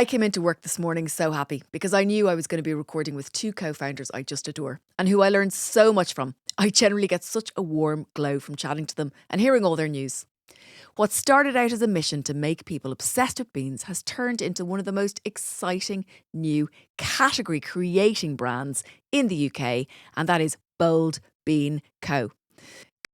I came into work this morning so happy because I knew I was going to be recording with two co-founders I just adore and who I learned so much from. I generally get such a warm glow from chatting to them and hearing all their news. What started out as a mission to make people obsessed with beans has turned into one of the most exciting new category creating brands in the UK, and that is Bold Bean Co.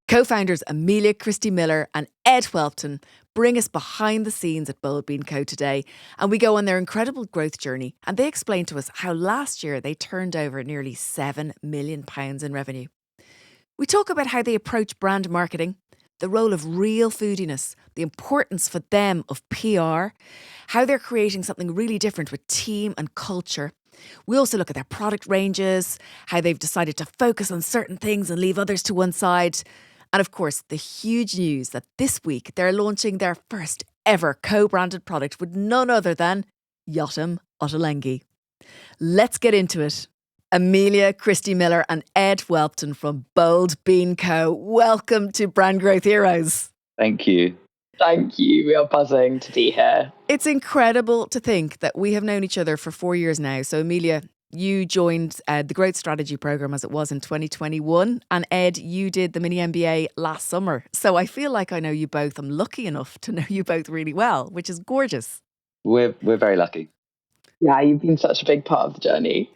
Co-founders Amelia, Christie-Miller and Ed Whelpton bring us behind the scenes at Bold Bean Co today, and we go on their incredible growth journey, and they explain to us how last year they turned over nearly £7 million in revenue. We talk about how they approach brand marketing, the role of real foodiness, the importance for them of PR, how they're creating something really different with team and culture. We also look at their product ranges, how they've decided to focus on certain things and leave others to one side. And of course, the huge news that this week they're launching their first ever co-branded product with none other than Yotam Ottolenghi. Let's get into it. Amelia, Christie-Miller and Ed Whelpton from Bold Bean Co. Welcome to Brand Growth Heroes. Thank you. Thank you. We are buzzing to be here. It's incredible to think that we have known each other for 4 years now. So Amelia, you joined the Growth Strategy Programme as it was in 2021. And Ed, you did the mini MBA last summer. So I feel like I know you both. I'm lucky enough to know you both really well, which is gorgeous. We're very lucky. Yeah, you've been such a big part of the journey.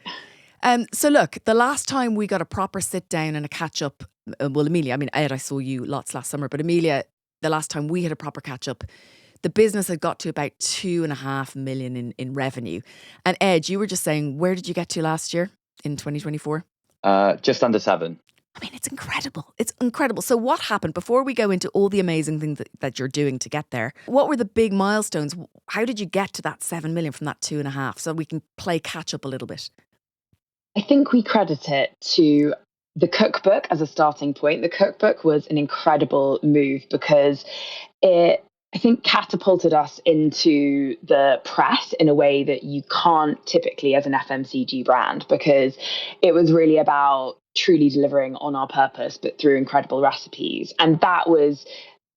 So look, the last time we got a proper sit down and a catch up, well, Amelia, I mean, Ed, I saw you lots last summer, but Amelia, the last time we had a proper catch up, the business had got to about 2.5 million in revenue. And Ed, you were just saying, where did you get to last year in 2024? Just under 7. I mean, it's incredible. It's incredible. So what happened before we go into all the amazing things that you're doing to get there? What were the big milestones? How did you get to that 7 million from that 2.5 so we can play catch up a little bit? I think we credit it to the cookbook as a starting point. The cookbook was an incredible move because it, I think, catapulted us into the press in a way that you can't typically as an FMCG brand, because it was really about truly delivering on our purpose, but through incredible recipes. And that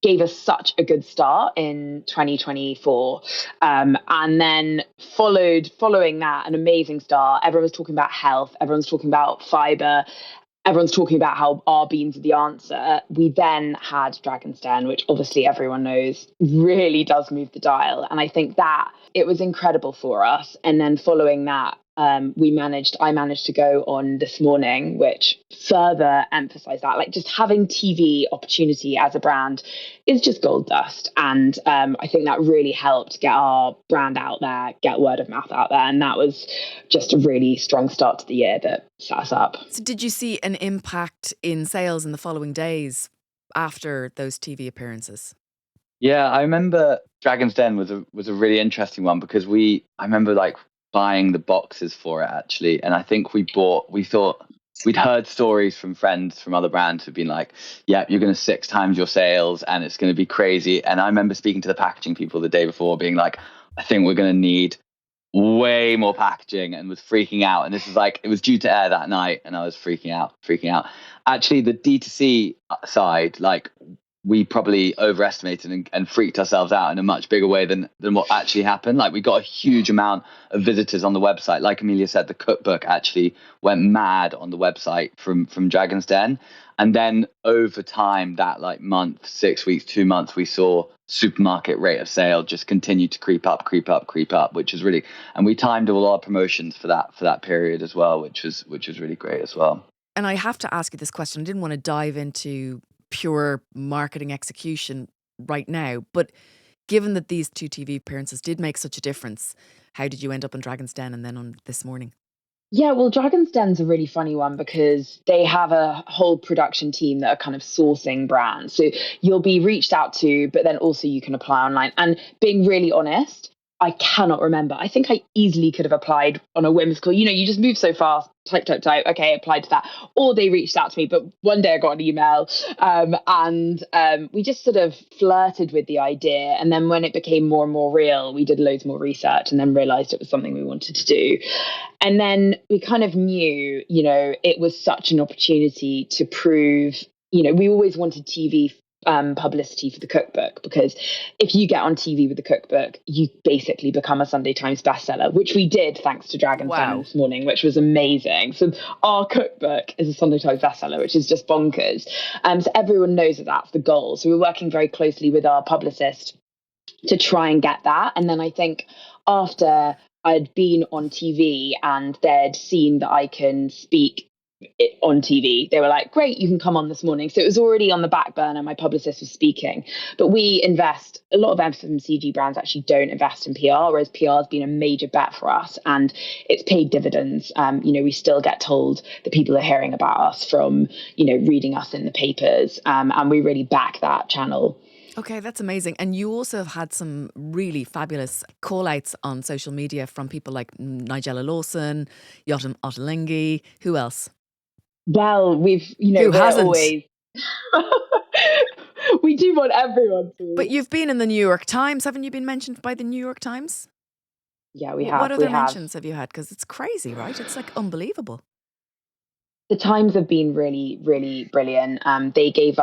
gave us such a good start in 2024. And then following that, an amazing start. Everyone was talking about health. Everyone's talking about fibre. Everyone's talking about how our beans are the answer. We then had Dragon's Den, which obviously everyone knows really does move the dial. And I think that it was incredible for us. And then following that, I managed to go on This Morning, which further emphasized that, like, just having TV opportunity as a brand is just gold dust. And I think that really helped get our brand out there, get word of mouth out there. And that was just a really strong start to the year that set us up. So did you see an impact in sales in the following days after those TV appearances? Yeah, I remember Dragon's Den was a really interesting one because I remember like buying the boxes for it actually, and I think we thought we'd heard stories from friends from other brands who've been like, yeah, you're going to 6 times your sales and it's going to be crazy. And I remember speaking to the packaging people the day before being like, I think we're going to need way more packaging, and was freaking out. And this is like, it was due to air that night and I was freaking out. Actually, the D2C side, like, we probably overestimated and freaked ourselves out in a much bigger way than what actually happened. Like, we got a huge amount of visitors on the website. Like Amelia said, the cookbook actually went mad on the website from Dragon's Den. And then over time, that like month, 6 weeks, 2 months, we saw supermarket rate of sale just continue to creep up, which is really, and we timed all our promotions for that period as well, which was really great as well. And I have to ask you this question. I didn't want to dive into pure marketing execution right now, but given that these 2 TV appearances did make such a difference, how did you end up on Dragon's Den and then on This Morning? Yeah, well, Dragon's Den's a really funny one because they have a whole production team that are kind of sourcing brands. So you'll be reached out to, but then also you can apply online. And being really honest, I cannot remember. I think I easily could have applied on a whimsical, you just move so fast, type. Okay, applied to that. Or they reached out to me. But one day I got an email and we just sort of flirted with the idea. And then when it became more and more real, we did loads more research and then realized it was something we wanted to do. And then we kind of knew, it was such an opportunity to prove, we always wanted TV publicity for the cookbook, because if you get on TV with the cookbook, you basically become a Sunday Times bestseller, which we did thanks to Dragon's Den this morning, which was amazing. So our cookbook is a Sunday Times bestseller, which is just bonkers. So everyone knows that that's the goal. So we're working very closely with our publicist to try and get that. And then I think after I'd been on TV and they'd seen that I can speak on TV, they were like, great, you can come on this morning. So it was already on the back burner. My publicist was speaking, but we invest, a lot of FMCG brands actually don't invest in PR, whereas PR has been a major bet for us and it's paid dividends. We still get told that people are hearing about us from, reading us in the papers, and we really back that channel. Okay, that's amazing. And you also have had some really fabulous call-outs on social media from people like Nigella Lawson, Yotam Ottolenghi. Who else? Well, who hasn't? Always... we do want everyone to. But you've been in the New York Times. Haven't you been mentioned by the New York Times? Yeah, we have. What other mentions have you had? Because it's crazy, right? It's like unbelievable. The Times have been really, really brilliant. They gave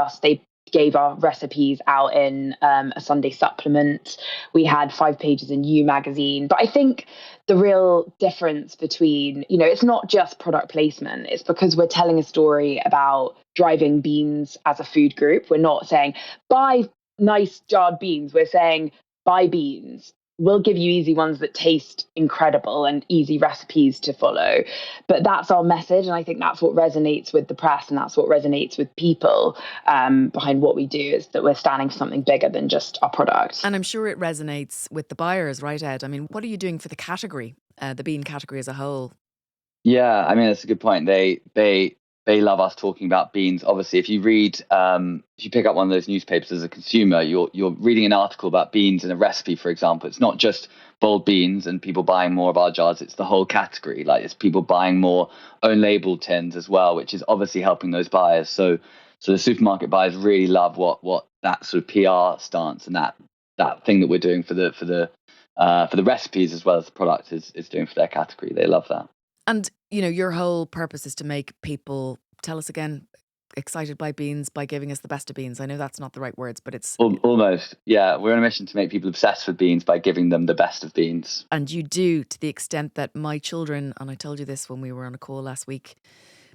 our recipes out in a Sunday supplement. We had 5 pages in You magazine. But I think the real difference between, it's not just product placement. It's because we're telling a story about driving beans as a food group. We're not saying buy nice jarred beans. We're saying buy beans. We'll give you easy ones that taste incredible and easy recipes to follow. But that's our message. And I think that's what resonates with the press and that's what resonates with people behind what we do, is that we're standing for something bigger than just our product. And I'm sure it resonates with the buyers, right, Ed? I mean, what are you doing for the category, the bean category as a whole? Yeah, I mean, that's a good point. They love us talking about beans. Obviously, if you read, if you pick up one of those newspapers as a consumer, you're reading an article about beans and a recipe, for example. It's not just boiled beans and people buying more of our jars. It's the whole category. Like, it's people buying more own label tins as well, which is obviously helping those buyers. So the supermarket buyers really love what that sort of PR stance and that thing that we're doing for the recipes as well as the product is doing for their category. They love that. And, your whole purpose is to make people, tell us again, excited by beans by giving us the best of beans. I know that's not the right words, but it's... Almost, yeah. We're on a mission to make people obsessed with beans by giving them the best of beans. And you do, to the extent that my children, and I told you this when we were on a call last week,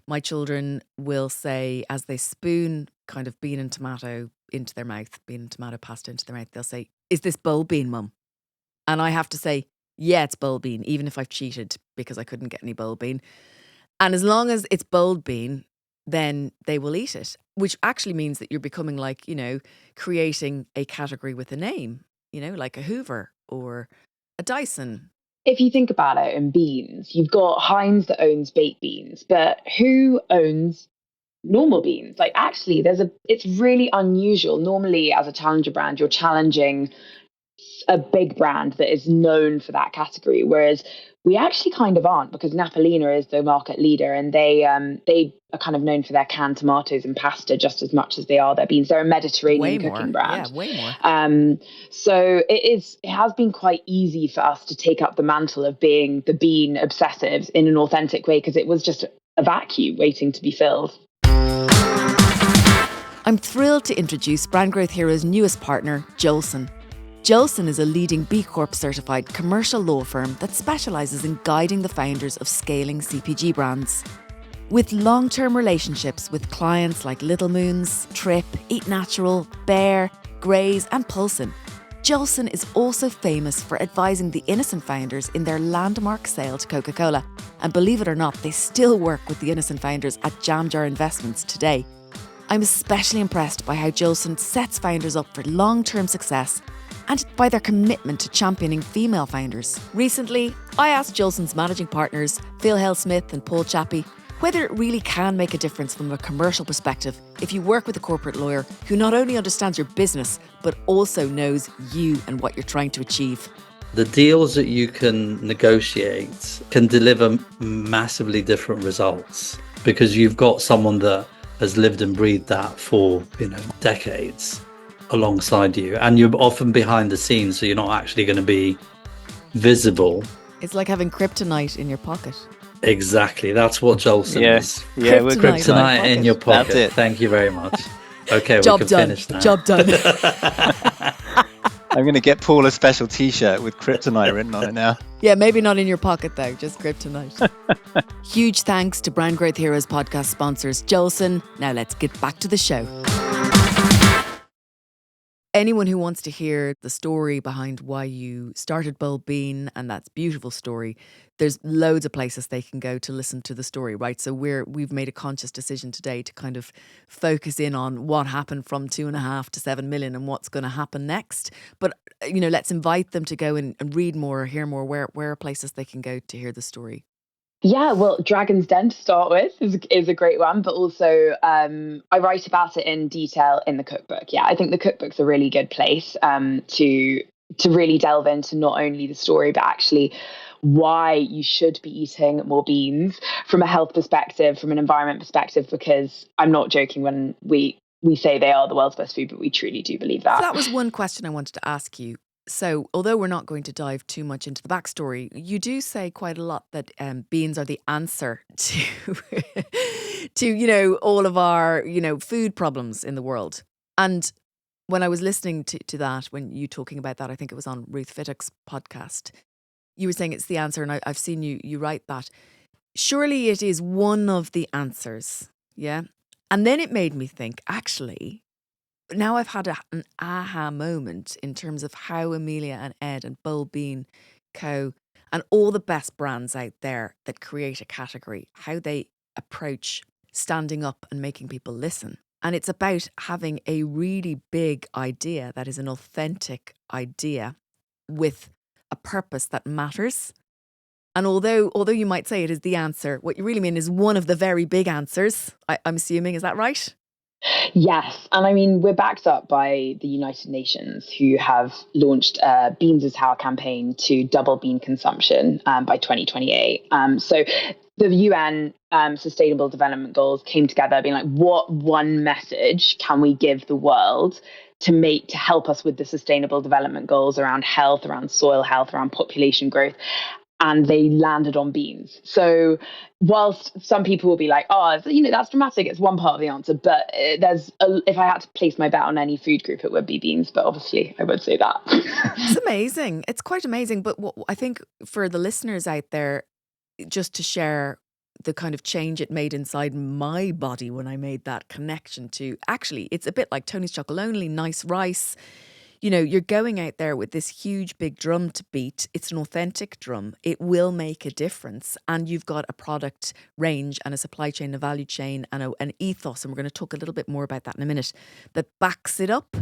my children will say, as they spoon kind of bean and tomato into their mouth, bean and tomato pasta into their mouth, they'll say, is this bold bean, Mum? And I have to say, yeah, it's bold bean, even if I've cheated because I couldn't get any bold bean. And as long as it's bold bean, then they will eat it, which actually means that you're becoming like, creating a category with a name, like a Hoover or a Dyson. If you think about it in beans, you've got Heinz that owns baked beans, but who owns normal beans? Like, actually, it's really unusual. Normally, as a challenger brand, you're challenging a big brand that is known for that category, whereas we actually kind of aren't, because Napolina is the market leader and they are kind of known for their canned tomatoes and pasta just as much as they are their beans. They're a Mediterranean cooking brand. Yeah, way more. So it has been quite easy for us to take up the mantle of being the bean obsessives in an authentic way, because it was just a vacuum waiting to be filled. I'm thrilled to introduce Brand Growth Hero's newest partner, Jolson. Jolson is a leading B Corp certified commercial law firm that specialises in guiding the founders of scaling CPG brands. With long-term relationships with clients like Little Moons, Trip, Eat Natural, Bear, Graze and Pulson, Jolson is also famous for advising the Innocent founders in their landmark sale to Coca-Cola. And believe it or not, they still work with the Innocent founders at Jam Jar Investments today. I'm especially impressed by how Jolson sets founders up for long-term success and by their commitment to championing female founders. Recently, I asked Jolson's managing partners, Phil Hale-Smith and Paul Chappie, whether it really can make a difference from a commercial perspective if you work with a corporate lawyer who not only understands your business, but also knows you and what you're trying to achieve. The deals that you can negotiate can deliver massively different results because you've got someone that has lived and breathed that for, decades alongside you, and you're often behind the scenes, so you're not actually going to be visible. It's like having kryptonite in your pocket. Exactly, that's what Jolson is. Yeah, we're kryptonite in your pocket. That's it. Thank you very much. Okay, Job we can done. finish now. Job done. I'm going to get Paul a special T-shirt with kryptonite written on it now. Yeah, maybe not in your pocket though, just kryptonite. Huge thanks to Brand Growth Heroes podcast sponsors Jolson. Now let's get back to the show. Anyone who wants to hear the story behind why you started Bold Bean, and that's a beautiful story, there's loads of places they can go to listen to the story, right? So we've made a conscious decision today to kind of focus in on what happened from 2.5 to 7 million and what's going to happen next. But, let's invite them to go and read more or hear more. Where are places they can go to hear the story? Yeah, well, Dragon's Den to start with is a great one, but also I write about it in detail in the cookbook. Yeah, I think the cookbook's a really good place to really delve into not only the story, but actually why you should be eating more beans from a health perspective, from an environment perspective, because I'm not joking when we say they are the world's best food, but we truly do believe that. So that was one question I wanted to ask you. So, although we're not going to dive too much into the backstory, you do say quite a lot that beans are the answer to all of our food problems in the world. And when I was listening to that, when you talking about that, I think it was on Ruth Fittock's podcast, you were saying it's the answer, and I've seen you write that. Surely it is one of the answers, yeah. And then it made me think, actually. Now I've had an aha moment in terms of how Amelia and Ed and Bold Bean Co. and all the best brands out there that create a category, how they approach standing up and making people listen. And it's about having a really big idea that is an authentic idea with a purpose that matters. And although you might say it is the answer, what you really mean is one of the very big answers, I'm assuming, is that right? Yes. And I mean, we're backed up by the United Nations, who have launched a Beans is How campaign to double bean consumption by 2028. So the UN Sustainable Development Goals came together being like, what one message can we give the world to help us with the Sustainable Development Goals around health, around soil health, around population growth? And they landed on beans. So whilst some people will be like, oh, that's dramatic, it's one part of the answer. But if I had to place my bet on any food group, it would be beans. But obviously, I would say that. It's amazing. It's quite amazing. But what I think for the listeners out there, just to share the kind of change it made inside my body when I made that connection to, actually, it's a bit like Tony's Chocolonely, nice rice. You're going out there with this huge big drum to beat. It's an authentic drum. It will make a difference. And you've got a product range and a supply chain, a value chain and an ethos. And we're going to talk a little bit more about that in a minute, that backs it up.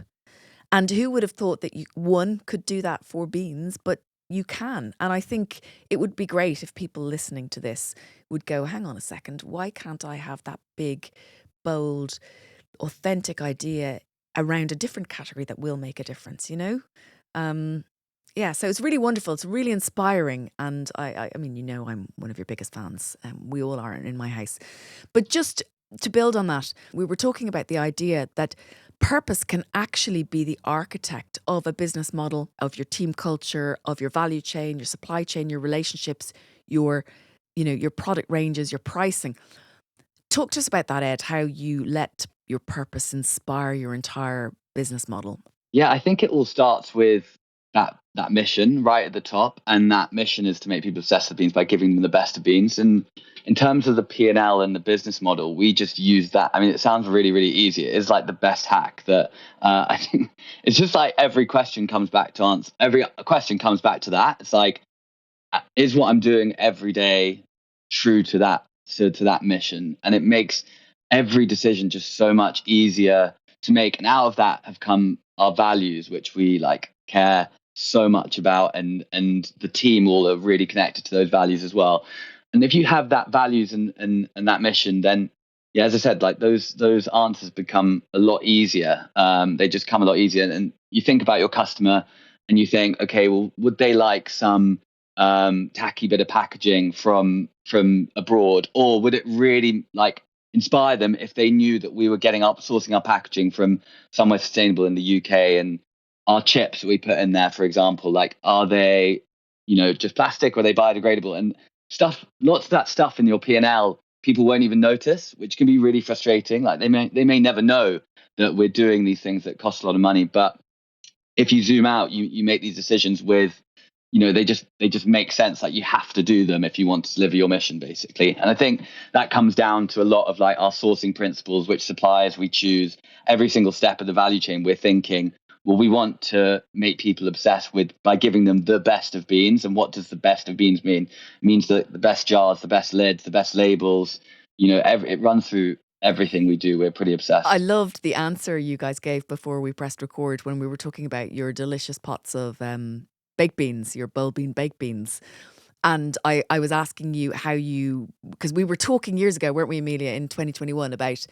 And who would have thought that one could do that for beans, but you can. And I think it would be great if people listening to this would go, hang on a second, why can't I have that big, bold, authentic idea around a different category that will make a difference, so it's really wonderful. It's really inspiring. And I mean, I'm one of your biggest fans. We all are in my house. But just to build on that, we were talking about the idea that purpose can actually be the architect of a business model, of your team culture, of your value chain, your supply chain, your relationships, your product ranges, your pricing. Talk to us about that, Ed, how you let your purpose inspire your entire business model. Yeah, I think it all starts with that mission right at the top. And that mission is to make people obsessed with beans by giving them the best of beans. And in terms of the P&L and the business model, we just use that. I mean, it sounds really, really easy. It is like the best hack that I think it's just like every question comes back to answer. Every question comes back to that. It's like, is what I'm doing every day true to that? To that mission? And it makes every decision just so much easier to make. And out of that have come our values, which we care so much about, and the team all are really connected to those values as well. And if you have that values and that mission, then as I said, those answers become a lot easier. They just come a lot easier. And you think about your customer and you think, okay, well, would they like some tacky bit of packaging from abroad, or would it really inspire them if they knew that we were sourcing our packaging from somewhere sustainable in the UK, and our chips that we put in there, for example, are they just plastic, or are they biodegradable, and lots of that stuff in your P&L people won't even notice, which can be really frustrating. They may never know that we're doing these things that cost a lot of money. But if you zoom out, you make these decisions with, they just make sense. Like, you have to do them if you want to deliver your mission, basically. And I think that comes down to a lot of like our sourcing principles, which suppliers we choose. Every single step of the value chain, we're thinking, well, we want to make people obsessed with by giving them the best of beans. And what does the best of beans mean? It means that the best jars, the best lids, the best labels, it runs through everything we do. We're pretty obsessed. I loved the answer you guys gave before we pressed record when we were talking about your delicious pots of baked beans, your bull bean baked beans. And I was asking you how because we were talking years ago, weren't we, Amelia, in 2021 about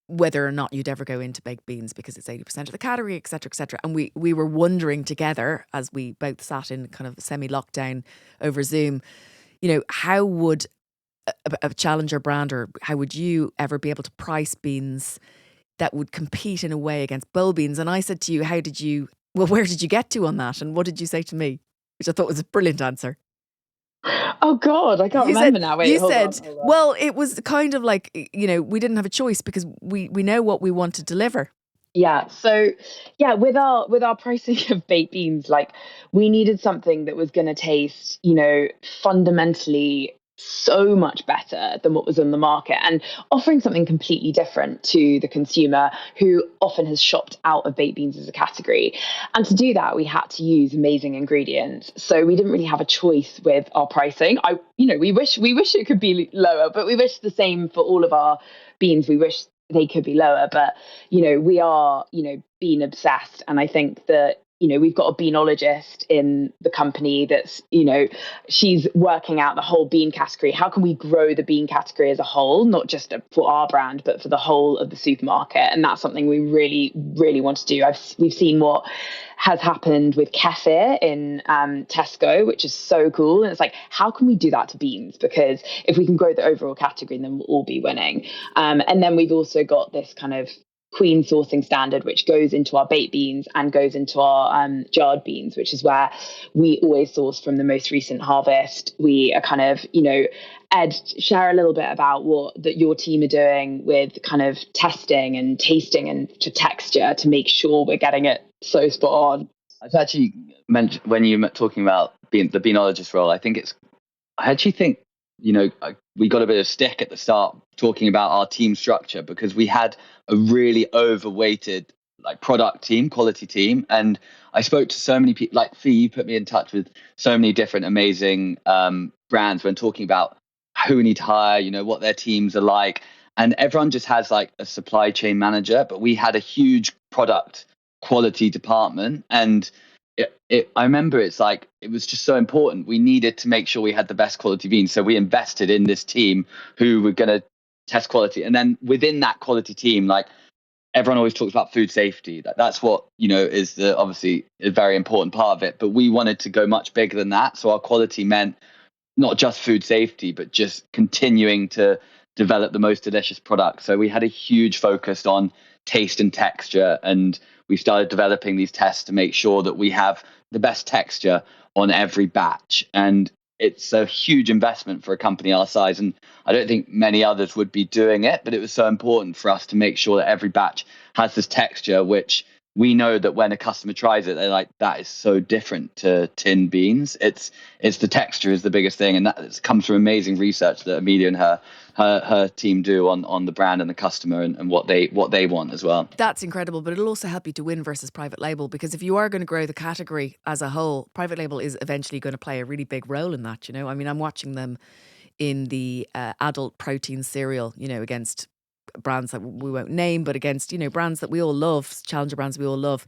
whether or not you'd ever go into baked beans because it's 80% of the category, et cetera, et cetera. And we were wondering together, as we both sat in kind of semi-lockdown over Zoom, how would a challenger brand, or how would you ever be able to price beans that would compete in a way against bull beans? And I said to you, where did you get to on that? And what did you say to me? Which I thought was a brilliant answer. Oh God, I can't remember now. Wait, hold on. Well, it was kind of like, we didn't have a choice because we know what we want to deliver. Yeah. So with our pricing of baked beans, like, we needed something that was going to taste, fundamentally so much better than what was on the market, and offering something completely different to the consumer who often has shopped out of baked beans as a category. And to do that, we had to use amazing ingredients. So we didn't really have a choice with our pricing. We wish it could be lower, but we wish the same for all of our beans. We wish they could be lower, but we are bean obsessed, and I think that we've got a beanologist in the company that's, she's working out the whole bean category. How can we grow the bean category as a whole, not just for our brand, but for the whole of the supermarket? And that's something we really, really want to do. We've seen what has happened with kefir in Tesco, which is so cool. And it's like, how can we do that to beans? Because if we can grow the overall category, then we'll all be winning. And then we've also got this kind of Queen sourcing standard, which goes into our baked beans and goes into our jarred beans, which is where we always source from the most recent harvest. We are kind of, Ed, share a little bit about what that your team are doing with kind of testing and tasting and to texture to make sure we're getting it so spot on. I've actually mentioned, when you were talking about the beanologist role, I actually think we got a bit of stick at the start talking about our team structure, because we had a really overweighted product team, quality team. And I spoke to so many people, like Fee, you put me in touch with so many different amazing brands when talking about who we need to hire, what their teams are like. And everyone just has like a supply chain manager, but we had a huge product quality department. And I remember it was just so important. We needed to make sure we had the best quality beans. So we invested in this team who were going to test quality. And then within that quality team, everyone always talks about food safety. That's what, is obviously a very important part of it. But we wanted to go much bigger than that. So our quality meant not just food safety, but just continuing to develop the most delicious product. So we had a huge focus on taste and texture, and we started developing these tests to make sure that we have the best texture on every batch. And it's a huge investment for a company our size, and I don't think many others would be doing it, but it was so important for us to make sure that every batch has this texture, which we know that when a customer tries it, they're like, that is so different to tin beans. It's the texture is the biggest thing, and that comes from amazing research that Amelia and her team do on the brand and the customer and what they want as well. That's incredible, but it'll also help you to win versus private label, because if you are going to grow the category as a whole, private label is eventually going to play a really big role in that. I mean, I'm watching them in the adult protein cereal, against brands that we won't name, but against, brands that we all love, challenger brands we all love.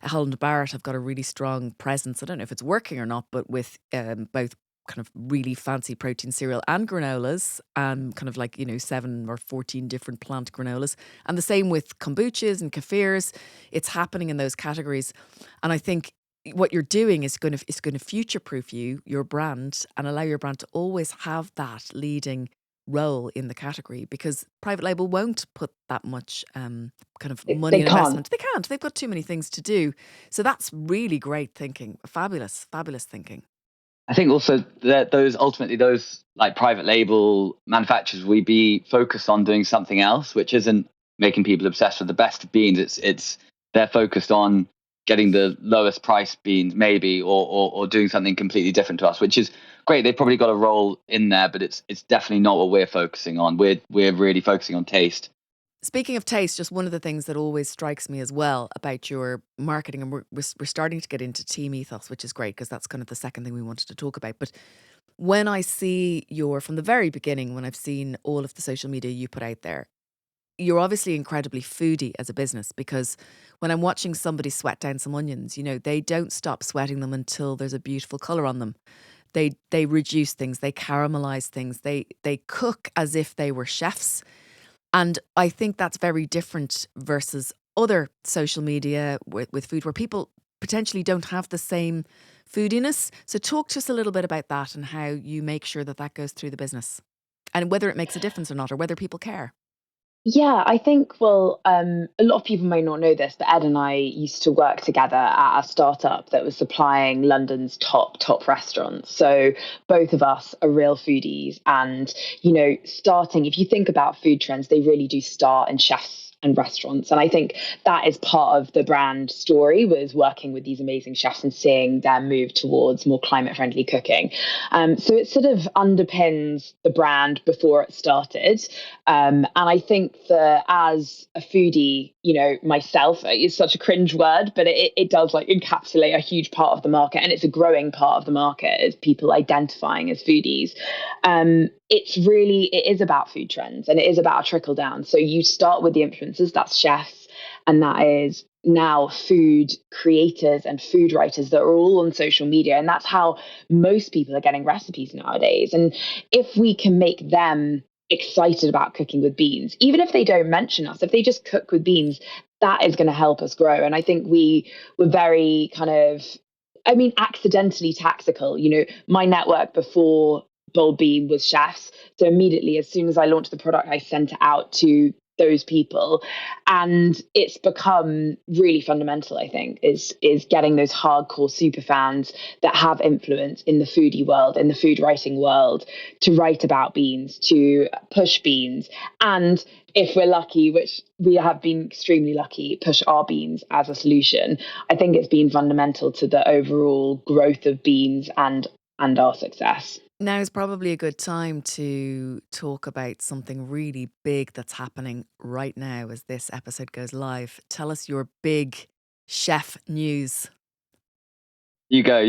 Holland Barrett have got a really strong presence. I don't know if it's working or not, but with both kind of really fancy protein cereal and granolas, kind of 7 or 14 different plant granolas. And the same with kombuchas and kefirs. It's happening in those categories. And I think what you're doing is going to future-proof your brand, and allow your brand to always have that leading role in the category, because private label won't put that much kind of money and investment. They can't. They've got too many things to do. So that's really great thinking. Fabulous thinking. I think also that those private label manufacturers, we'd be focused on doing something else, which isn't making people obsessed with the best of beans. It's they're focused on getting the lowest price beans, maybe, or doing something completely different to us, which is great. They've probably got a role in there, but it's definitely not what we're focusing on. We're really focusing on taste. Speaking of taste, just one of the things that always strikes me as well about your marketing, and we're starting to get into team ethos, which is great because that's kind of the second thing we wanted to talk about. But when I see from the very beginning, when I've seen all of the social media you put out there, you're obviously incredibly foodie as a business, because when I'm watching somebody sweat down some onions, they don't stop sweating them until there's a beautiful color on them. They reduce things, they caramelize things, they cook as if they were chefs. And I think that's very different versus other social media with food, where people potentially don't have the same foodiness. So talk to us a little bit about that and how you make sure that goes through the business, and whether it makes a difference or not, or whether people care. Yeah, I think, well, a lot of people may not know this, but Ed and I used to work together at a startup that was supplying London's top restaurants. So both of us are real foodies. And, starting, if you think about food trends, they really do start in chefs and restaurants. And I think that is part of the brand story, was working with these amazing chefs and seeing them move towards more climate friendly cooking. So it sort of underpins the brand before it started. And I think that as a foodie, myself, it's such a cringe word, but it does encapsulate a huge part of the market, and it's a growing part of the market, is people identifying as foodies. It is about food trends, and it is about a trickle down. So you start with the influencers, that's chefs, and that is now food creators and food writers that are all on social media. And that's how most people are getting recipes nowadays. And if we can make them excited about cooking with beans, even if they don't mention us, if they just cook with beans, that is going to help us grow. And I think we were very accidentally tactical. My network before Bold Bean was chefs. So immediately, as soon as I launched the product, I sent it out to those people, and it's become really fundamental, I think, is getting those hardcore super fans that have influence in the foodie world, in the food writing world, to write about beans, to push beans, and if we're lucky, which we have been extremely lucky, push our beans as a solution. I think it's been fundamental to the overall growth of beans and our success. Now is probably a good time to talk about something really big that's happening right now as this episode goes live. Tell us your big chef news. You go.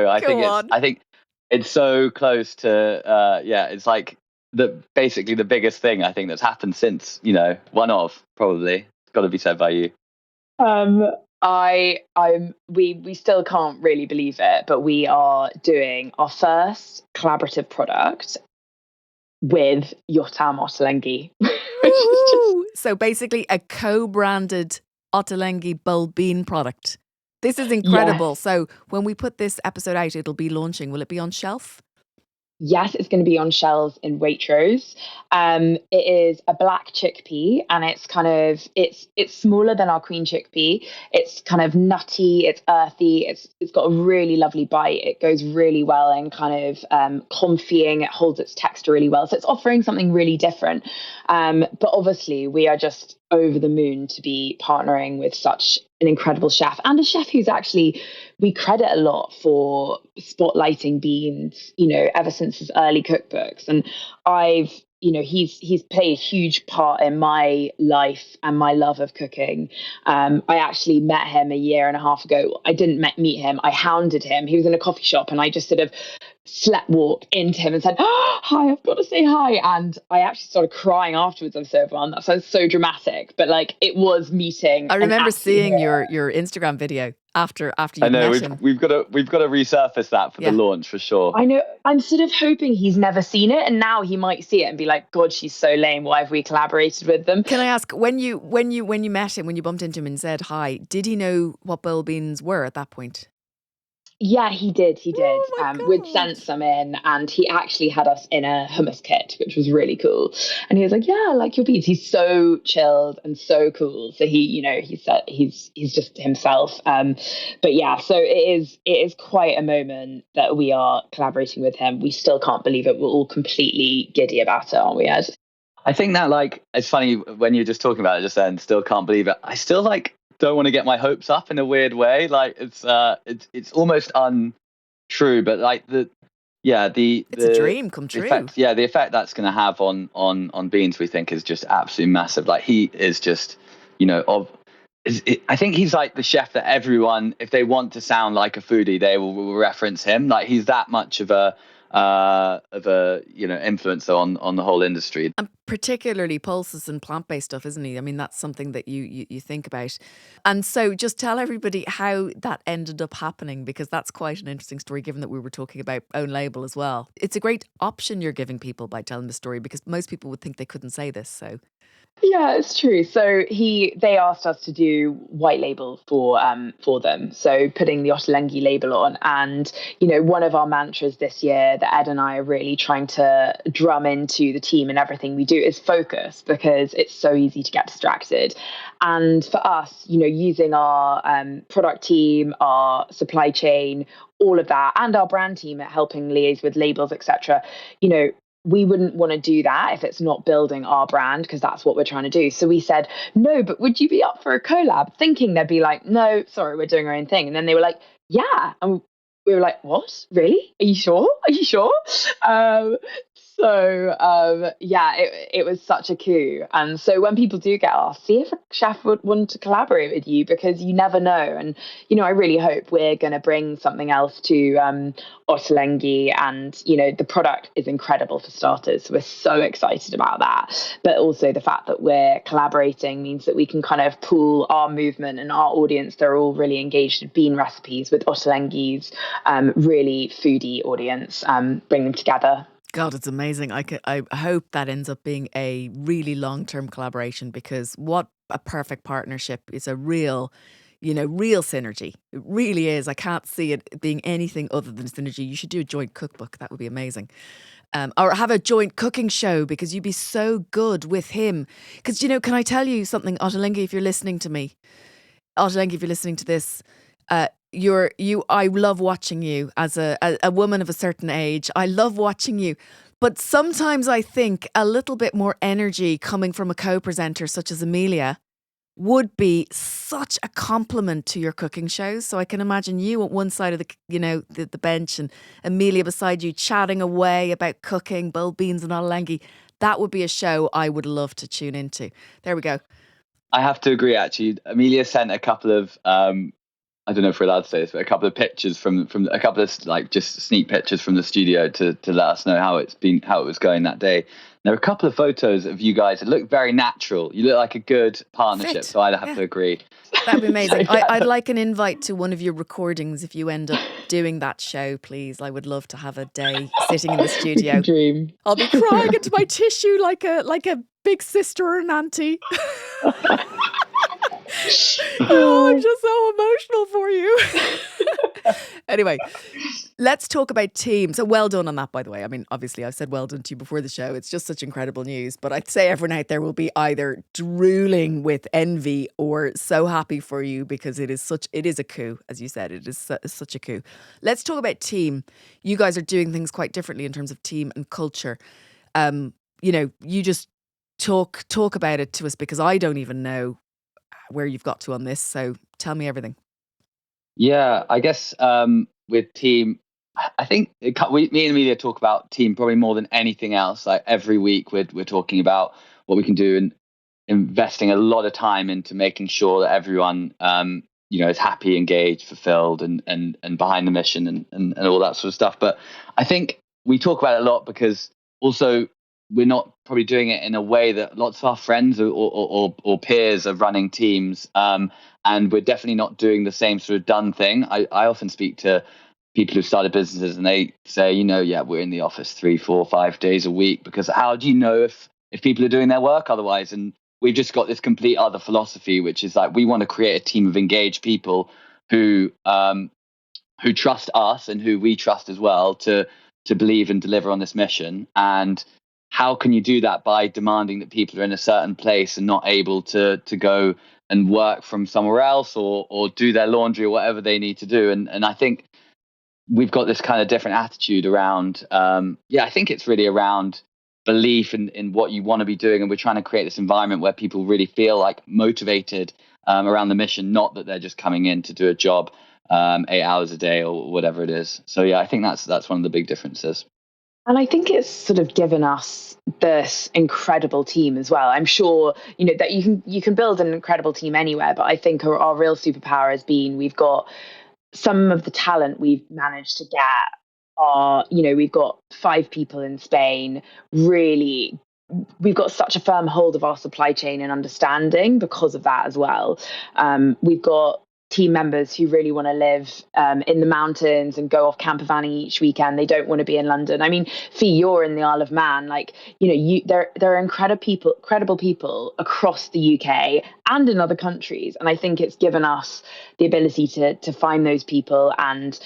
I think it's so close to it's like basically the biggest thing I think that's happened since, one of, probably. It's got to be said by you. We still can't really believe it, but we are doing our first collaborative product with Yotam Ottolenghi. So basically a co-branded Ottolenghi Bold Bean product. This is incredible. Yes. So when we put this episode out, it'll be launching. Will it be on shelf? Yes, it's going to be on shelves in Waitrose. It is a black chickpea, and it's smaller than our queen chickpea. It's kind of nutty, it's earthy, it's got a really lovely bite. It goes really well and kind of comfying. It holds its texture really well. So it's offering something really different. But obviously, we are just over the moon to be partnering with such an incredible chef, and a chef who's actually, we credit a lot for spotlighting beans, ever since his early cookbooks. And he's played a huge part in my life and my love of cooking. I actually met him a year and a half ago. I didn't meet him. I hounded him. He was in a coffee shop, and I just sort of walked into him and said, "Oh, hi, I've got to say hi." And I actually started crying afterwards. I'm so fun. That sounds so dramatic, but it was meeting. I remember seeing your Instagram video after you met him. We've got to resurface that for the launch for sure. I know. I'm sort of hoping he's never seen it, and now he might see it and be like, "God, she's so lame. Why have we collaborated with them?" Can I ask, when you met him, when you bumped into him and said hi, did he know what bold beans were at that point? Yeah, he did. Oh We'd sent some in, and he actually had us in a hummus kit, which was really cool. And he was like, "Yeah, I like your beans." He's so chilled and so cool. So he said he's just himself. But yeah, so it is quite a moment that we are collaborating with him. We still can't believe it. We're all completely giddy about it, aren't we, Ed? I think that, like, it's funny when you're just talking about it just then, still can't believe it. I still, like, don't want to get my hopes up in a weird way. Like, it's almost untrue, but like It's a dream come true. the effect that's going to have on Beans, we think, is just absolutely massive. Like, he is just, I think he's like the chef that everyone, if they want to sound like a foodie, they will reference him. Like, he's that much of a influencer on the whole industry, and particularly pulses and plant-based stuff, isn't he? I mean, that's something that you think about. And so just tell everybody how that ended up happening, because that's quite an interesting story, given that we were talking about own label as well. It's a great option you're giving people by telling the story, because most people would think they couldn't say this. So Yeah, it's true. So they asked us to do white label for them. So putting the Ottolenghi label on, and one of our mantras this year that Ed and I are really trying to drum into the team and everything we do is focus, because it's so easy to get distracted. And for us, using our product team, our supply chain, all of that, and our brand team at helping liaise with labels, etc. We wouldn't want to do that if it's not building our brand, because that's what we're trying to do. So we said, no, but would you be up for a collab? Thinking they'd be like, no, sorry, we're doing our own thing. And then they were like, yeah. And we were like, what? Really? Are you sure? Are you sure? It was such a coup. And so when people do get asked, see if a chef would want to collaborate with you, because you never know. And, I really hope we're going to bring something else to Ottolenghi. And, the product is incredible for starters. So we're so excited about that. But also the fact that we're collaborating means that we can kind of pool our movement and our audience. They're all really engaged in bean recipes with Ottolenghi's really foodie audience, bring them together. God, it's amazing. I hope that ends up being a really long-term collaboration, because what a perfect partnership. It's a real synergy. It really is. I can't see it being anything other than synergy. You should do a joint cookbook. That would be amazing. Or have a joint cooking show, because you'd be so good with him. Because, can I tell you something, Ottolenghi, if you're listening to me, Ottolenghi, if you're listening to this, I love watching you as a woman of a certain age. I love watching you. But sometimes I think a little bit more energy coming from a co-presenter such as Amelia would be such a compliment to your cooking shows. So I can imagine you at one side of the bench, and Amelia beside you chatting away about cooking, boiled beans and Ottolenghi. That would be a show I would love to tune into. There we go. I have to agree, actually. Amelia sent a couple of I don't know if we're allowed to say this, but a couple of pictures from a couple of like just sneak pictures from the studio to let us know how it was going that day. There were a couple of photos of you guys. It looked very natural. You look like a good partnership. Fit. So I'd have to agree. That'd be amazing. I'd like an invite to one of your recordings if you end up doing that show, please. I would love to have a day sitting in the studio. Dream. I'll be crying into my tissue like a big sister or an auntie. I'm just so emotional for you. Anyway, let's talk about team. So well done on that, by the way. I mean, obviously, I've said well done to you before the show. It's just such incredible news. But I'd say everyone out there will be either drooling with envy or so happy for you, because it is a coup, as you said. It is such a coup. Let's talk about team. You guys are doing things quite differently in terms of team and culture. You just talk about it to us, because I don't even know where you've got to on this. So tell me everything. Yeah, I guess with team, I think me and Amelia talk about team probably more than anything else. Like every week we're talking about what we can do, and investing a lot of time into making sure that everyone is happy, engaged, fulfilled, and behind the mission and all that sort of stuff. But I think we talk about it a lot because also we're not probably doing it in a way that lots of our friends or peers are running teams. And we're definitely not doing the same sort of done thing. I often speak to people who've started businesses and they say, we're in the office 3, 4, 5 days a week, because how do you know if people are doing their work otherwise? And we've just got this complete other philosophy, which is like, we want to create a team of engaged people who trust us and who we trust as well to believe and deliver on this mission. And how can you do that? By demanding that people are in a certain place and not able to go and work from somewhere else or do their laundry or whatever they need to do. And I think we've got this kind of different attitude around, I think it's really around belief in what you want to be doing, and we're trying to create this environment where people really feel like motivated around the mission, not that they're just coming in to do a job 8 hours a day or whatever it is. So yeah, I think that's one of the big differences. And I think it's sort of given us this incredible team as well. I'm sure, that you can build an incredible team anywhere, but I think our real superpower has been we've got some of the talent we've managed to get we've got 5 people in Spain. Really, we've got such a firm hold of our supply chain and understanding because of that as well. We've got team members who really want to live in the mountains and go off camper vanning each weekend. They don't want to be in London. I mean, Fee, you're in the Isle of Man. Like, there are credible people across the UK and in other countries. And I think it's given us the ability to find those people and,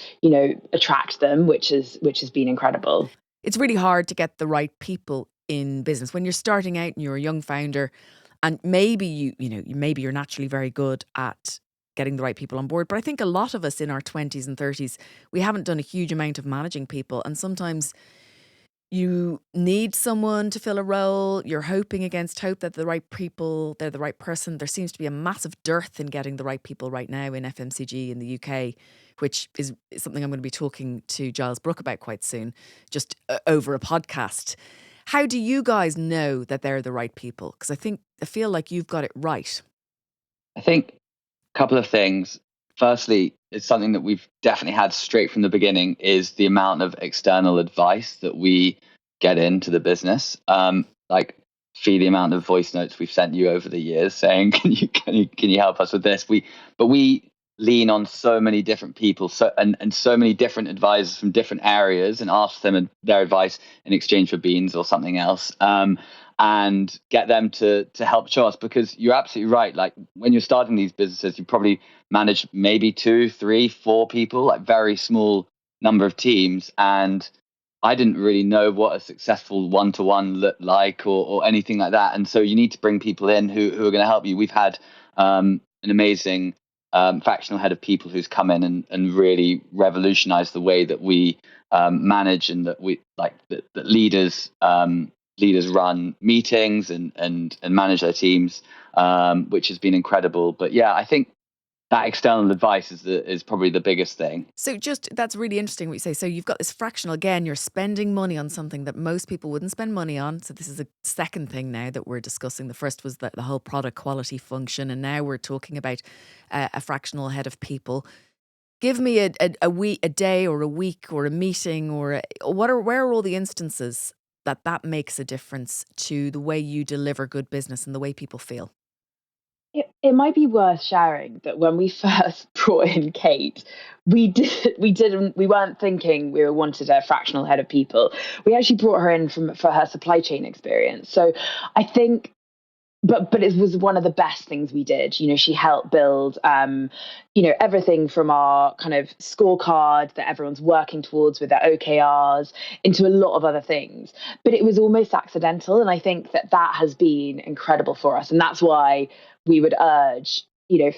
attract them, which has been incredible. It's really hard to get the right people in business when you're starting out and you're a young founder, and maybe maybe you're naturally very good at getting the right people on board. But I think a lot of us in our 20s and 30s, we haven't done a huge amount of managing people. And sometimes you need someone to fill a role. You're hoping against hope that the right people, they're the right person. There seems to be a massive dearth in getting the right people right now in FMCG in the UK, which is something I'm going to be talking to Giles Brooke about quite soon, just over a podcast. How do you guys know that they're the right people? Because I feel like you've got it right. I think couple of things. Firstly, it's something that we've definitely had straight from the beginning is the amount of external advice that we get into the business. Like the amount of voice notes we've sent you over the years saying, can you help us with this? We lean on so many different people, and so many different advisors from different areas, and ask them their advice in exchange for beans or something else. And get them to help show us, because you're absolutely right. Like when you're starting these businesses, you probably manage maybe 2, 3, 4 people, like very small number of teams. And I didn't really know what a successful one-to-one looked like or anything like that. And so you need to bring people in who are going to help you. We've had an amazing fractional head of people who's come in and really revolutionized the way that we manage, and that we like that leaders run meetings and manage their teams, which has been incredible. But yeah, I think that external advice is probably the biggest thing. So that's really interesting what you say. So you've got this fractional, again, you're spending money on something that most people wouldn't spend money on. So this is a second thing now that we're discussing. The first was the whole product quality function, and now we're talking about a fractional head of people. Give me a day or a week or a meeting or where are all the instances that makes a difference to the way you deliver good business and the way people feel? It might be worth sharing that when we first brought in Kate, we weren't thinking we wanted a fractional head of people. We actually brought her in for her supply chain experience. So I think, but it was one of the best things we did. She helped build, everything from our kind of scorecard that everyone's working towards with their OKRs into a lot of other things. But it was almost accidental. And I think that has been incredible for us. And that's why we would urge,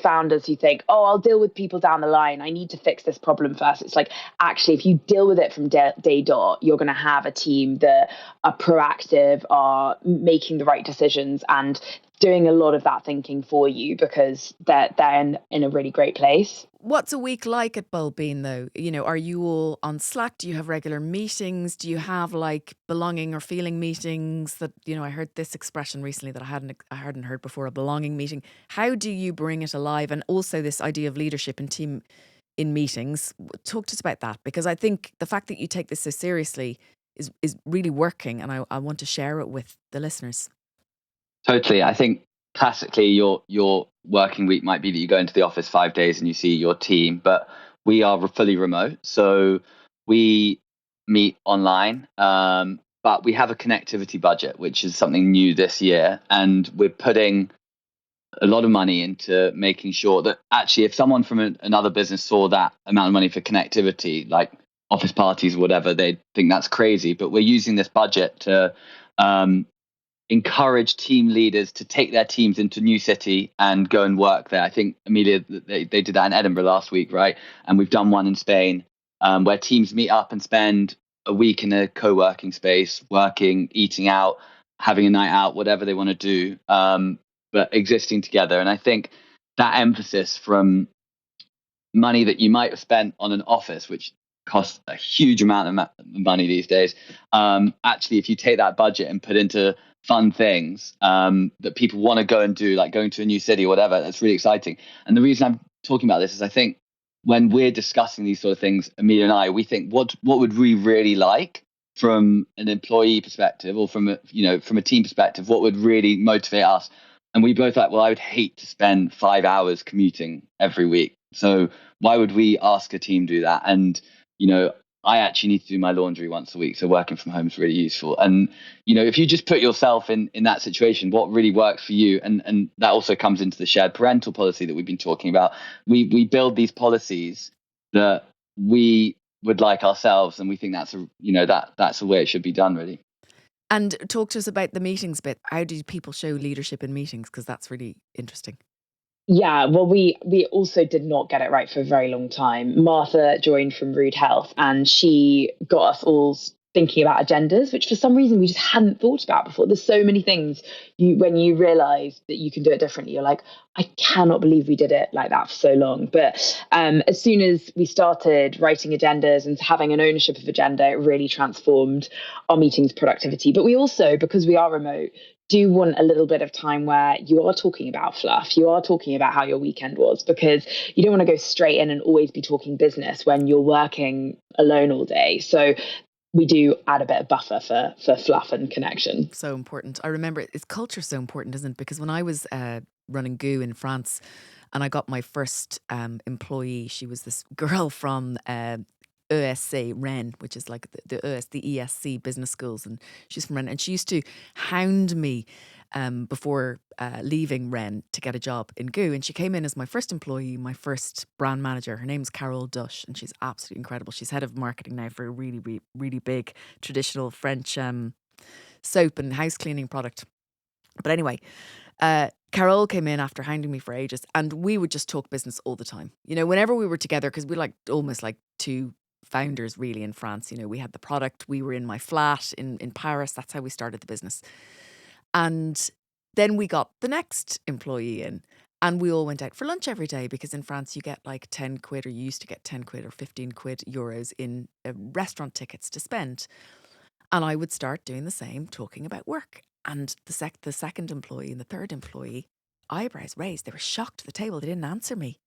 founders who think, oh, I'll deal with people down the line. I need to fix this problem first. It's like, actually, if you deal with it from day dot, you're going to have a team that are proactive, are making the right decisions and doing a lot of that thinking for you, because they're in a really great place. What's a week like at Bulbeen, though? Are you all on Slack? Do you have regular meetings? Do you have like belonging or feeling meetings that, I heard this expression recently that I hadn't heard before, a belonging meeting. How do you bring it alive? And also this idea of leadership and team in meetings. Talk to us about that, because I think the fact that you take this so seriously is really working, and I want to share it with the listeners. Totally. I think classically your working week might be that you go into the office 5 days and you see your team, but we are fully remote. So we meet online, but we have a connectivity budget, which is something new this year. And we're putting a lot of money into making sure that actually if someone from another business saw that amount of money for connectivity, like office parties or whatever, they'd think that's crazy. But we're using this budget to encourage team leaders to take their teams into New City and go and work there. I think, Amelia, they did that in Edinburgh last week, right? And we've done one in Spain where teams meet up and spend a week in a co-working space, working, eating out, having a night out, whatever they want to do, but existing together. And I think that emphasis from money that you might have spent on an office, which costs a huge amount of money these days, actually, if you take that budget and put into fun things that people want to go and do, like going to a new city or whatever, that's really exciting. And the reason I'm talking about this is I think when we're discussing these sort of things, Amelia and I, we think what would we really like from an employee perspective, or from a team perspective, what would really motivate us? And we both like, well, I would hate to spend 5 hours commuting every week. So why would we ask a team do that? And, I actually need to do my laundry once a week. So working from home is really useful. And, if you just put yourself in that situation, what really works for you, and that also comes into the shared parental policy that we've been talking about. We build these policies that we would like ourselves, and we think that's that's the way it should be done, really. And talk to us about the meetings bit. How do people show leadership in meetings? Because that's really interesting. Yeah, well, we also did not get it right for a very long time. Martha joined from Rude Health, and she got us all thinking about agendas, which for some reason we just hadn't thought about before. There's so many things when you realize that you can do it differently, you're like, I cannot believe we did it like that for so long. But as soon as we started writing agendas and having an ownership of agenda, it really transformed our meetings productivity. But we also, because we are remote, do want a little bit of time where you are talking about fluff, you are talking about how your weekend was, because you don't want to go straight in and always be talking business when you're working alone all day. So we do add a bit of buffer for fluff and connection. So important. I remember it's culture so important, isn't it? Because when I was running GU in France and I got my first employee, she was this girl from ESC Rennes, which is like the ESC business schools, and she's from Rennes, and she used to hound me before leaving Rennes to get a job in GU, and she came in as my first employee, my first brand manager. Her name's Carole Dush, and she's absolutely incredible. She's head of marketing now for a really, really, really big traditional French soap and house cleaning product. But anyway, Carole came in after hounding me for ages, and we would just talk business all the time. Whenever we were together, because we're almost like two founders really in France. We had the product, we were in my flat in Paris. That's how we started the business. And then we got the next employee in, and we all went out for lunch every day, because in France you get like 10 quid, or you used to get 10 quid or 15 quid euros in restaurant tickets to spend. And I would start doing the same, talking about work. And the second employee and the third employee, eyebrows raised. They were shocked at the table. They didn't answer me.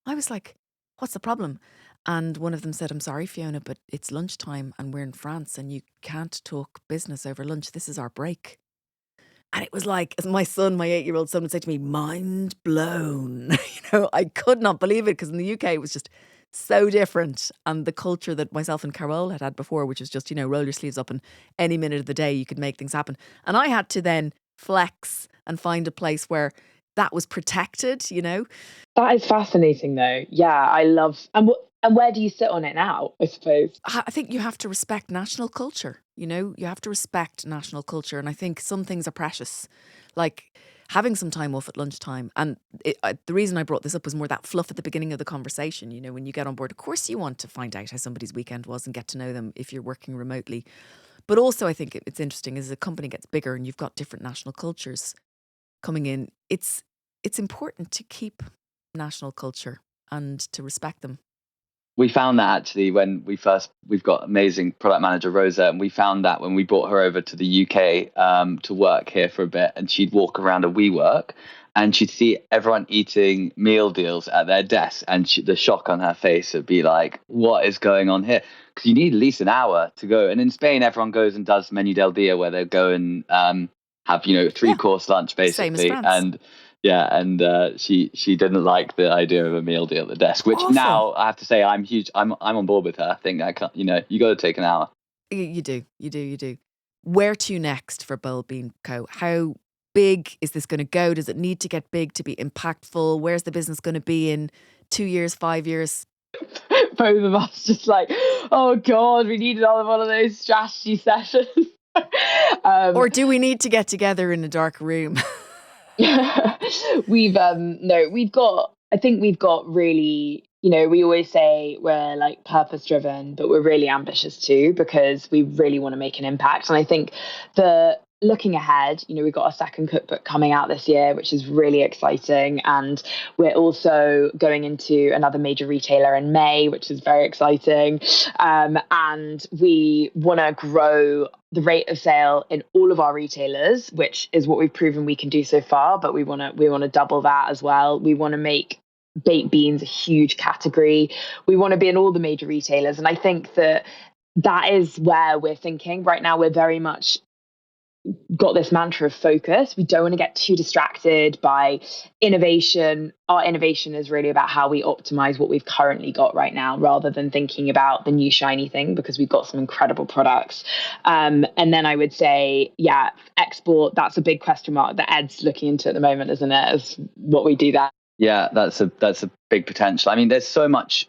I was like, what's the problem? And one of them said, I'm sorry, Fiona, but it's lunchtime and we're in France and you can't talk business over lunch. This is our break. And it was like, as my 8-year-old son would say to me, mind blown. I could not believe it, because in the UK it was just so different. And the culture that myself and Carole had before, which was just, roll your sleeves up and any minute of the day you could make things happen. And I had to then flex and find a place where that was protected, That is fascinating though. Yeah, I love, and where do you sit on it now, I suppose? I think you have to respect national culture, you have to respect national culture. And I think some things are precious, like having some time off at lunchtime. And the reason I brought this up was more that fluff at the beginning of the conversation. When you get on board, of course you want to find out how somebody's weekend was and get to know them if you're working remotely. But also I think it's interesting as a company gets bigger and you've got different national cultures coming in, it's important to keep national culture and to respect them. We found that actually when we've got amazing product manager Rosa, and we found that when we brought her over to the UK to work here for a bit, and she'd walk around a WeWork and she'd see everyone eating meal deals at their desk, and the shock on her face would be like, what is going on here? Because you need at least an hour to go. And in Spain, everyone goes and does Menú del Día, where they go and have 3-course lunch basically. And she didn't like the idea of a meal deal at the desk, which awful. Now I have to say I'm on board with her. I think I can't, you got to take an hour. You do. Where to next for Bold Bean Co? How big is this going to go? Does it need to get big to be impactful? Where's the business going to be in 2 years, 5 years? Both of us just like, oh God, we need another one of those strategy sessions. Or do we need to get together in a dark room? We've got really we always say we're like purpose driven, but we're really ambitious too, because we really want to make an impact. And I think looking ahead, we've got our second cookbook coming out this year, which is really exciting. And we're also going into another major retailer in May, which is very exciting. And we want to grow the rate of sale in all of our retailers, which is what we've proven we can do so far. But we want to double that as well. We want to make baked beans a huge category. We want to be in all the major retailers. And I think that is where we're thinking right now. We're very much got this mantra of focus. We don't want to get too distracted by innovation. Our innovation is really about how we optimize what we've currently got right now, rather than thinking about the new shiny thing, because we've got some incredible products. And then I would say, export, that's a big question mark that Ed's looking into at the moment, isn't it? As what we do there. Yeah, that's a big potential. I mean, there's so much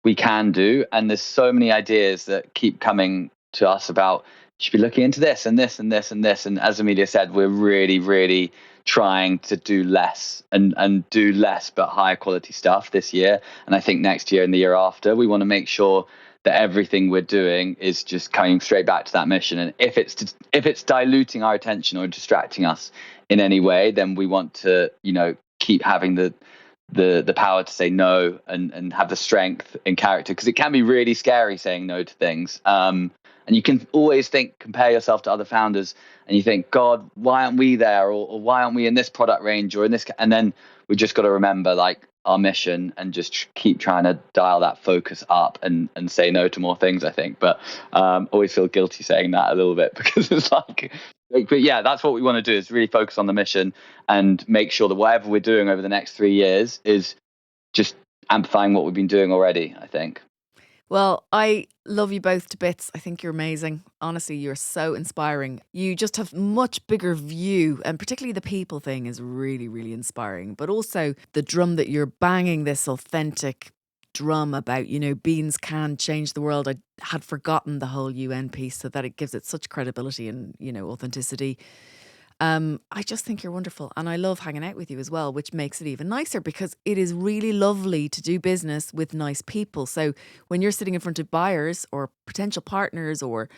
we can do, and there's so many ideas that keep coming to us about, you should be looking into this and this and this and this. And as Amelia said, we're really, really trying to do less and do less but higher quality stuff this year. And I think next year and the year after, we want to make sure that everything we're doing is just coming straight back to that mission. And if it's diluting our attention or distracting us in any way, then we want to, keep having the power to say no and have the strength and character, because it can be really scary saying no to things. And you can always compare yourself to other founders, and you think, God, why aren't we there? Or why aren't we in this product range or in this? And then we just got to remember our mission and just keep trying to dial that focus up and say no to more things, I think. But always feel guilty saying that a little bit, because it's but yeah, that's what we want to do, is really focus on the mission and make sure that whatever we're doing over the next 3 years is just amplifying what we've been doing already, I think. Well, I love you both to bits. I think you're amazing. Honestly, you're so inspiring. You just have much bigger view, and particularly the people thing is really, really inspiring. But also the drum that you're banging, this authentic drum about, beans can change the world. I had forgotten the whole UN piece, so that it gives it such credibility and, authenticity. I just think you're wonderful, and I love hanging out with you as well, which makes it even nicer, because it is really lovely to do business with nice people. So when you're sitting in front of buyers or potential partners, or,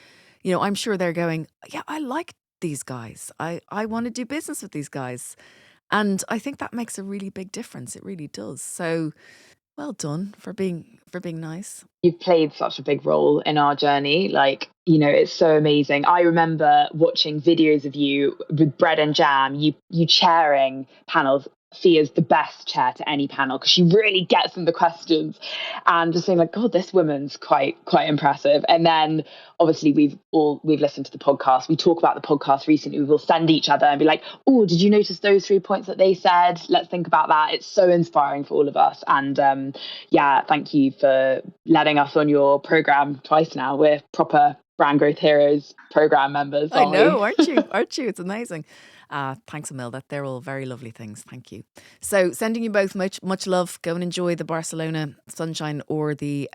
I'm sure they're going, yeah, I like these guys. I want to do business with these guys. And I think that makes a really big difference. It really does. So well done for being nice. You've played such a big role in our journey. It's so amazing. I remember watching videos of you with bread and jam, you chairing panels. Fia's the best chair to any panel, because she really gets in the questions, and just saying God, this woman's quite impressive. And then obviously we've listened to the podcast. We talk about the podcast recently. We will send each other and be like, oh, did you notice those 3 points that they said? Let's think about that. It's so inspiring for all of us. And thank you for letting us on your program twice now. We're proper Brand Growth Heroes program members. I know, aren't you? It's amazing. Thanks, Amelia. They're all very lovely things. Thank you. So sending you both much love. Go and enjoy the Barcelona sunshine or the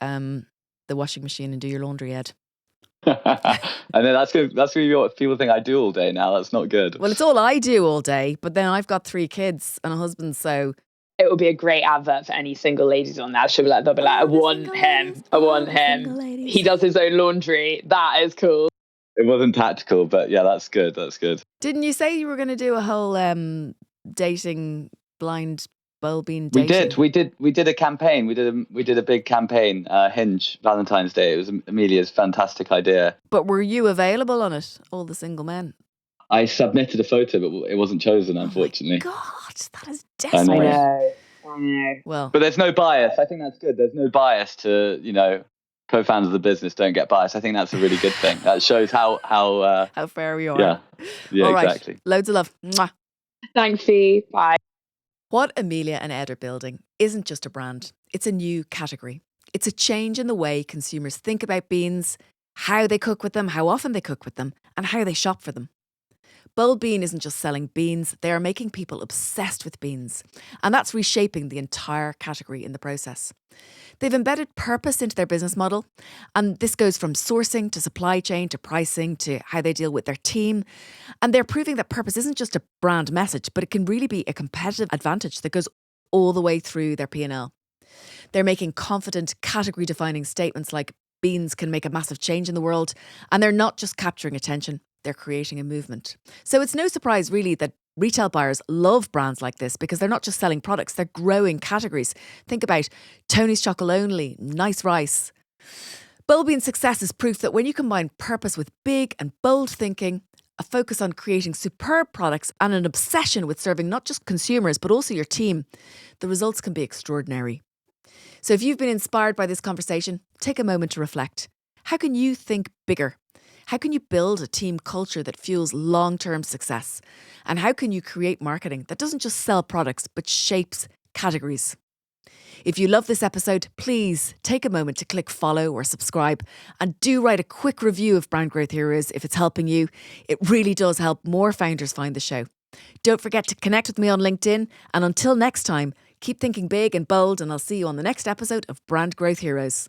washing machine and do your laundry, Ed. And then that's gonna be what people think I do all day now. That's not good. Well, it's all I do all day, but then I've got 3 kids and a husband, so it will be a great advert for any single ladies on that. They'll be like, I want him. He does his own laundry. That is cool. It wasn't tactical, but yeah, that's good. Didn't you say you were going to do a whole dating blind bowl bean dating? We did a campaign. We did a big campaign, Hinge Valentine's Day. It was Amelia's fantastic idea. But were you available on it, all the single men? I submitted a photo, but it wasn't chosen, unfortunately. Oh my God, that is desperate. I know. Well, but there's no bias. I think that's good. There's no bias to, co-founders of the business don't get biased. I think that's a really good thing. That shows how fair we are. Yeah, all right. Exactly. Loads of love. Mwah. Thanks, Fee. Bye. What Amelia and Ed are building isn't just a brand. It's a new category. It's a change in the way consumers think about beans, how they cook with them, how often they cook with them, and how they shop for them. Bold Bean isn't just selling beans, they are making people obsessed with beans. And that's reshaping the entire category in the process. They've embedded purpose into their business model. And this goes from sourcing to supply chain to pricing to how they deal with their team. And they're proving that purpose isn't just a brand message, but it can really be a competitive advantage that goes all the way through their P&L. They're making confident, category-defining statements like beans can make a massive change in the world, and they're not just capturing attention, they're creating a movement. So it's no surprise really that retail buyers love brands like this because they're not just selling products, they're growing categories. Think about Tony's Chocolonely, Nice Rice. Bullbean's success is proof that when you combine purpose with big and bold thinking, a focus on creating superb products and an obsession with serving not just consumers but also your team, the results can be extraordinary. So if you've been inspired by this conversation, take a moment to reflect. How can you think bigger? How can you build a team culture that fuels long-term success? And how can you create marketing that doesn't just sell products but shapes categories? If you love this episode, please take a moment to click follow or subscribe, and do write a quick review of Brand Growth Heroes if it's helping you. It really does help more founders find the show. Don't forget to connect with me on LinkedIn, and until next time, keep thinking big and bold, and I'll see you on the next episode of Brand Growth Heroes.